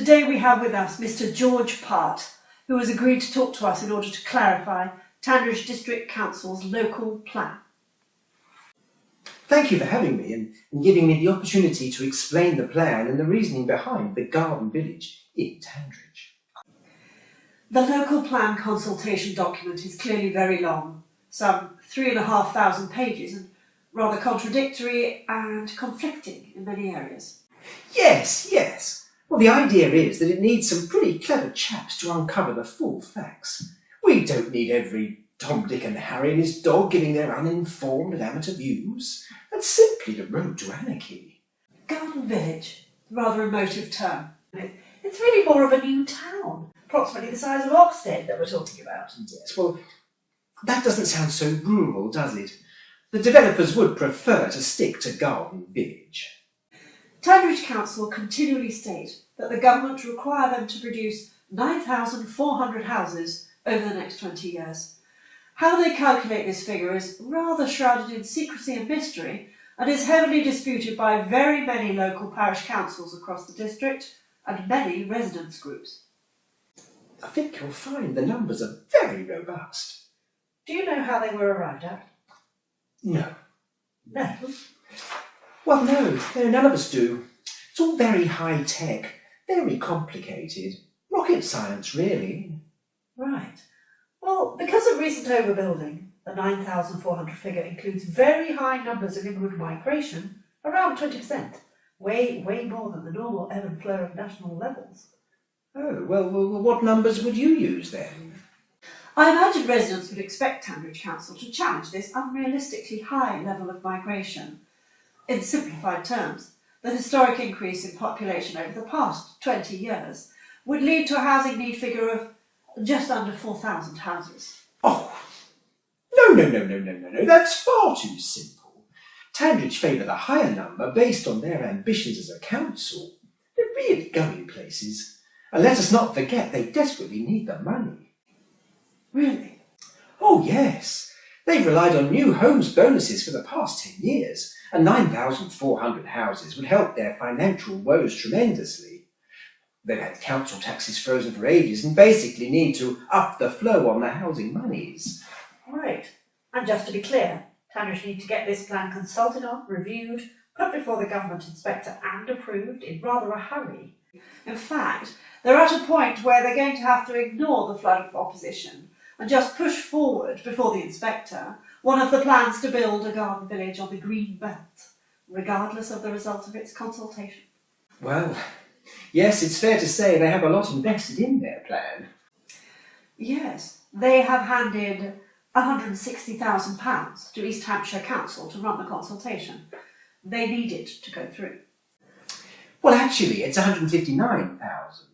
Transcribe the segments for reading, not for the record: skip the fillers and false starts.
Today we have with us Mr. George Part, who has agreed to talk to us in order to clarify Tandridge District Council's local plan. Thank you for having me and giving me the opportunity to explain the plan and the reasoning behind the garden village in Tandridge. The local plan consultation document is clearly very long, some 3,500 pages, and rather contradictory and conflicting in many areas. Yes. Well, the idea is that it needs some pretty clever chaps to uncover the full facts. We don't need every Tom, Dick and Harry and his dog giving their uninformed and amateur views. That's simply the road to anarchy. Garden village, rather emotive term. It's really more of a new town, approximately the size of Oxted that we're talking about. Yes, well, that doesn't sound so rural, does it? The developers would prefer to stick to garden village. Tandridge Council continually state that the government require them to produce 9,400 houses over the next 20 years. How they calculate this figure is rather shrouded in secrecy and mystery, and is heavily disputed by very many local parish councils across the district and many residents' groups. I think you'll find the numbers are very robust. Do you know how they were arrived at? No. No. Well, no, none of us do. It's all very high-tech, very complicated. Rocket science, really. Right. Well, because of recent overbuilding, the 9,400 figure includes very high numbers of inward migration, around 20%, way more than the normal ebb and flow of national levels. Oh, well, what numbers would you use then? I imagine residents would expect Tandridge Council to challenge this unrealistically high level of migration. In simplified terms, the historic increase in population over the past 20 years would lead to a housing need figure of just under 4,000 houses. Oh, no, that's far too simple. Tandridge favour the higher number based on their ambitions as a council. They're really going places. And let us not forget they desperately need the money. Really? Oh, yes. They've relied on new homes bonuses for the past 10 years, and 9,400 houses would help their financial woes tremendously. They've had council taxes frozen for ages and basically need to up the flow on the housing monies. Right. And just to be clear, Tandridge need to get this plan consulted on, reviewed, put before the government inspector and approved in rather a hurry. In fact, they're at a point where they're going to have to ignore the flood of opposition and just push forward before the inspector one of the plans to build a garden village on the green belt, regardless of the result of its consultation. Well, yes, it's fair to say they have a lot invested in their plan. Yes, they have handed £160,000 to East Hampshire Council to run the consultation. They need it to go through. Well, actually, it's 159,000.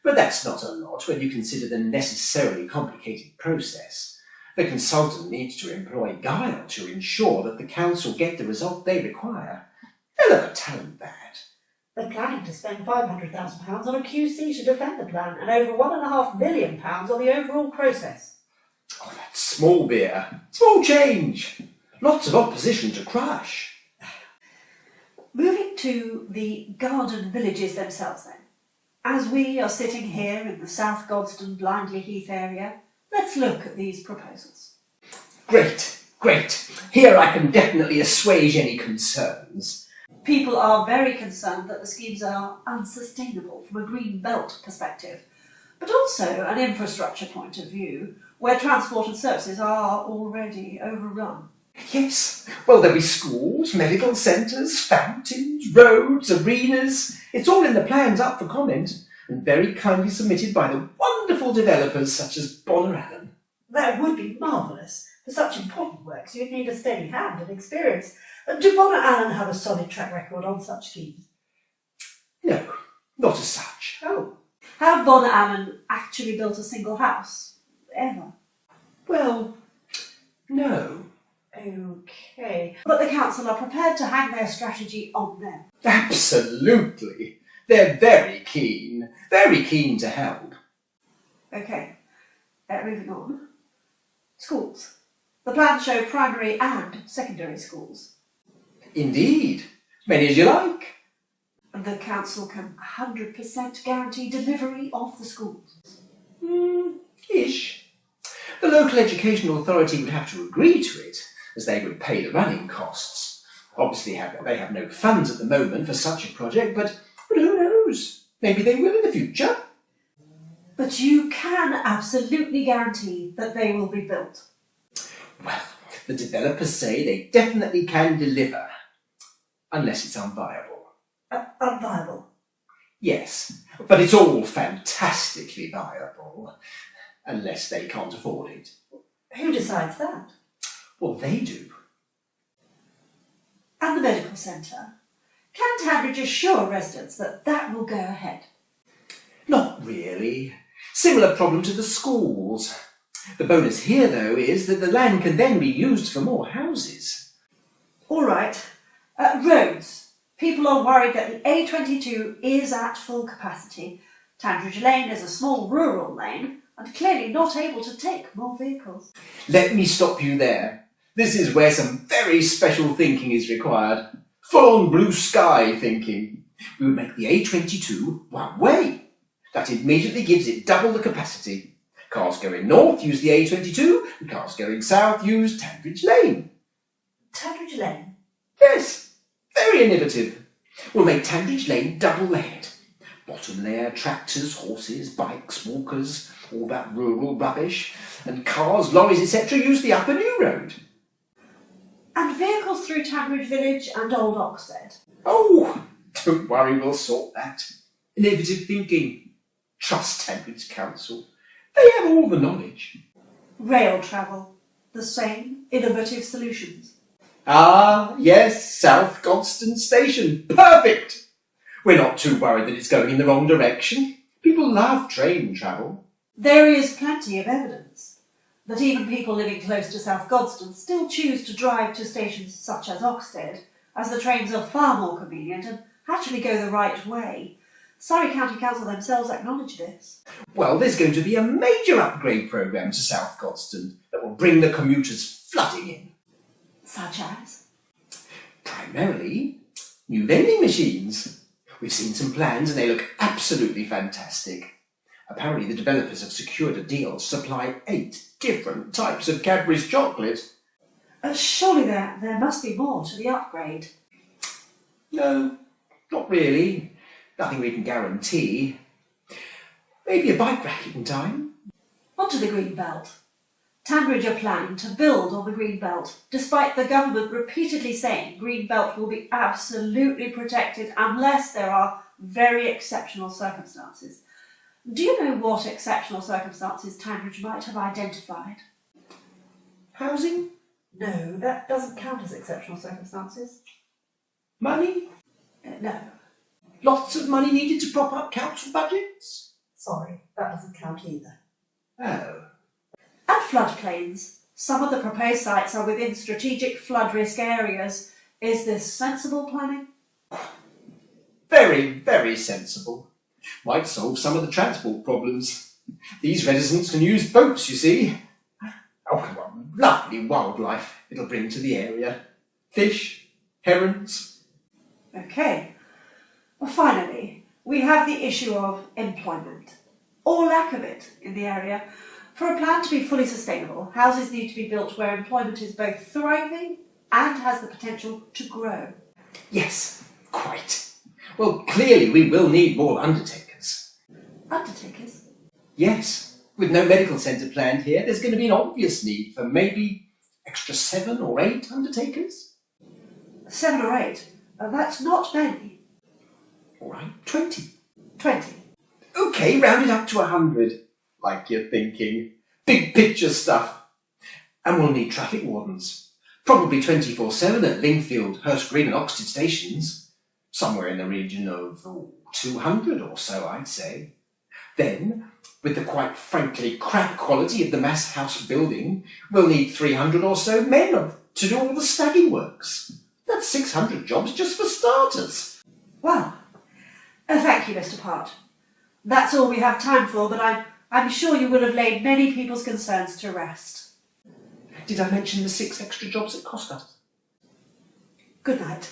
But that's not a lot when you consider the necessarily complicated process. The consultant needs to employ guile to ensure that the council get the result they require. They'll have a talent that. They're planning to spend £500,000 on a QC to defend the plan and over £1.5 million on the overall process. Oh, that's small beer. Small change. Lots of opposition to crush. Moving to the garden villages themselves then. As we are sitting here in the South Godstone Blindley Heath area, let's look at these proposals. Great. Here I can definitely assuage any concerns. People are very concerned that the schemes are unsustainable from a green belt perspective, but also an infrastructure point of view, where transport and services are already overrun. Yes, well, there'll be schools, medical centres, fountains, roads, arenas. It's all in the plans up for comment, and very kindly submitted by the wonderful developers such as Bonner Allen. That would be marvellous. For such important works, you'd need a steady hand and experience. Do Bonner Allen have a solid track record on such schemes? No, not as such. Oh. Have Bonner Allen actually built a single house? Ever? Well, no. Okay. But the council are prepared to hang their strategy on them. Absolutely. They're very keen to help. Okay. Moving on. Schools. The plans show primary and secondary schools. Indeed. Many as you like. The council can 100% guarantee delivery of the schools. Ish. The local education authority would have to agree to it, as they would pay the running costs. Obviously, they have no funds at the moment for such a project, but who knows? Maybe they will in the future. But you can absolutely guarantee that they will be built. Well, the developers say they definitely can deliver, unless it's unviable. Unviable? Yes, but it's all fantastically viable, unless they can't afford it. Who decides that? Well, they do. And the medical centre? Can Tandridge assure residents that that will go ahead? Not really. Similar problem to the schools. The bonus here, though, is that the land can then be used for more houses. All right. Roads. People are worried that the A22 is at full capacity. Tandridge Lane is a small rural lane and clearly not able to take more vehicles. Let me stop you there. This is where some very special thinking is required. Full-on blue sky thinking. We would make the A22 one way. That immediately gives it double the capacity. Cars going north use the A22, and cars going south use Tandridge Lane. Tandridge Lane? Yes. Very innovative. We'll make Tandridge Lane double layered. Bottom layer, tractors, horses, bikes, walkers, all that rural rubbish. And cars, lorries, etc. use the upper new road. And vehicles through Tandridge Village and Old Oxford? Oh, don't worry, we'll sort that. Innovative thinking. Trust Tandridge Council. They have all the knowledge. Rail travel. The same innovative solutions. Ah, yes, South Godstone Station. Perfect! We're not too worried that it's going in the wrong direction. People love train travel. There is plenty of evidence that even people living close to South Godstone still choose to drive to stations such as Oxted, as the trains are far more convenient and actually go the right way. Surrey County Council themselves acknowledge this. Well, there's going to be a major upgrade programme to South Godstone that will bring the commuters flooding in. Such as? Primarily, new vending machines. We've seen some plans and they look absolutely fantastic. Apparently the developers have secured a deal to supply 8 different types of Cadbury's chocolate. Surely there must be more to the upgrade. No, not really. Nothing we can guarantee. Maybe a bike rack in time. Onto the green belt. Tandridge are planning to build on the green belt, despite the government repeatedly saying green belt will be absolutely protected unless there are very exceptional circumstances. Do you know what exceptional circumstances Tandridge might have identified? Housing? No, that doesn't count as exceptional circumstances. Money? No. Lots of money needed to prop up council budgets? Sorry, that doesn't count either. Oh. And floodplains. Some of the proposed sites are within strategic flood risk areas. Is this sensible planning? Very, very sensible. Might solve some of the transport problems. These residents can use boats, you see. Oh, come on. Lovely wildlife it'll bring to the area. Fish, herons. Okay. Well, finally, we have the issue of employment, or lack of it, in the area. For a plan to be fully sustainable, houses need to be built where employment is both thriving and has the potential to grow. Yes, quite. Well, clearly we will need more undertakers. Undertakers? Yes. With no medical centre planned here, there's going to be an obvious need for maybe extra 7 or 8 undertakers. 7 or 8? That's not many. All right, 20. 20. OK, round it up to 100. Like you're thinking. Big picture stuff. And we'll need traffic wardens. Probably 24/7 at Lingfield, Hurst Green and Oxted stations. Somewhere in the region of 200 or so, I'd say. Then, with the quite frankly crap quality of the mass house building, we'll need 300 or so men to do all the snagging works. That's 600 jobs just for starters. Well, thank you, Mr. Part. That's all we have time for, but I'm sure you will have laid many people's concerns to rest. Did I mention the 6 extra jobs it cost us? Good night.